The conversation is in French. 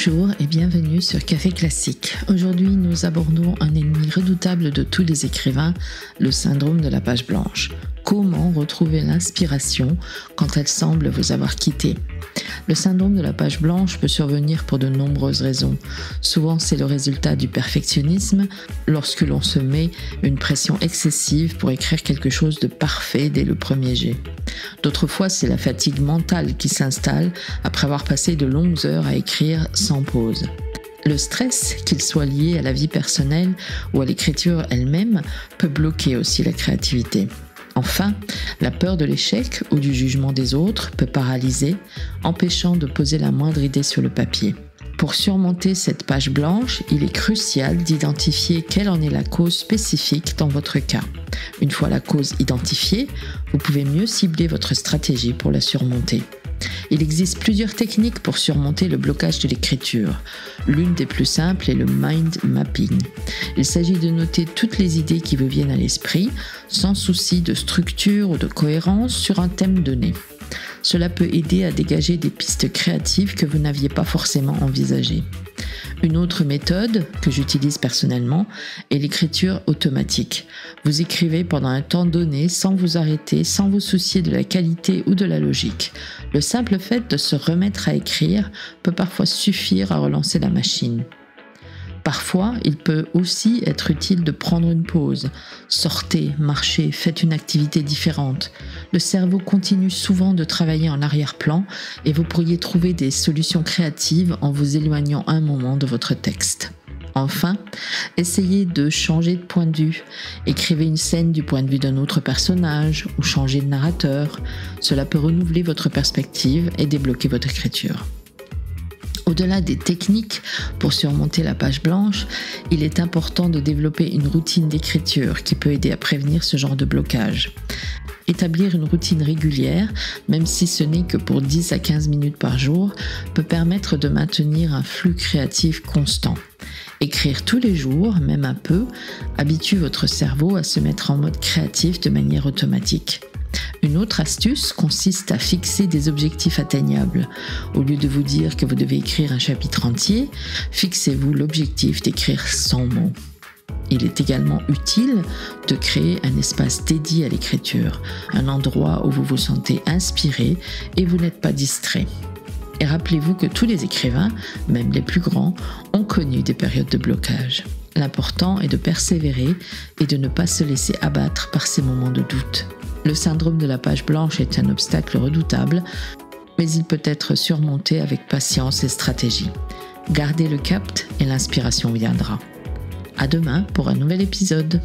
Bonjour et bienvenue sur Café Classique. Aujourd'hui, nous abordons un ennemi redoutable de tous les écrivains, le syndrome de la page blanche. Comment retrouver l'inspiration quand elle semble vous avoir quitté ? Le syndrome de la page blanche peut survenir pour de nombreuses raisons. Souvent, c'est le résultat du perfectionnisme lorsque l'on se met une pression excessive pour écrire quelque chose de parfait dès le premier jet. D'autres fois, c'est la fatigue mentale qui s'installe après avoir passé de longues heures à écrire sans pause. Le stress, qu'il soit lié à la vie personnelle ou à l'écriture elle-même, peut bloquer aussi la créativité. Enfin, la peur de l'échec ou du jugement des autres peut paralyser, empêchant de poser la moindre idée sur le papier. Pour surmonter cette page blanche, il est crucial d'identifier quelle en est la cause spécifique dans votre cas. Une fois la cause identifiée, vous pouvez mieux cibler votre stratégie pour la surmonter. Il existe plusieurs techniques pour surmonter le blocage de l'écriture. L'une des plus simples est le mind mapping. Il s'agit de noter toutes les idées qui vous viennent à l'esprit, sans souci de structure ou de cohérence sur un thème donné. Cela peut aider à dégager des pistes créatives que vous n'aviez pas forcément envisagées. Une autre méthode que j'utilise personnellement est l'écriture automatique. Vous écrivez pendant un temps donné sans vous arrêter, sans vous soucier de la qualité ou de la logique. Le simple fait de se remettre à écrire peut parfois suffire à relancer la machine. Parfois, il peut aussi être utile de prendre une pause. Sortez, marchez, faites une activité différente. Le cerveau continue souvent de travailler en arrière-plan et vous pourriez trouver des solutions créatives en vous éloignant un moment de votre texte. Enfin, essayez de changer de point de vue. Écrivez une scène du point de vue d'un autre personnage ou changez de narrateur. Cela peut renouveler votre perspective et débloquer votre écriture. Au-delà des techniques pour surmonter la page blanche, il est important de développer une routine d'écriture qui peut aider à prévenir ce genre de blocage. Établir une routine régulière, même si ce n'est que pour 10 à 15 minutes par jour, peut permettre de maintenir un flux créatif constant. Écrire tous les jours, même un peu, habitue votre cerveau à se mettre en mode créatif de manière automatique. Une autre astuce consiste à fixer des objectifs atteignables. Au lieu de vous dire que vous devez écrire un chapitre entier, fixez-vous l'objectif d'écrire 100 mots. Il est également utile de créer un espace dédié à l'écriture, un endroit où vous vous sentez inspiré et vous n'êtes pas distrait. Et rappelez-vous que tous les écrivains, même les plus grands, ont connu des périodes de blocage. L'important est de persévérer et de ne pas se laisser abattre par ces moments de doute. Le syndrome de la page blanche est un obstacle redoutable, mais il peut être surmonté avec patience et stratégie. Gardez le cap et l'inspiration viendra. À demain pour un nouvel épisode.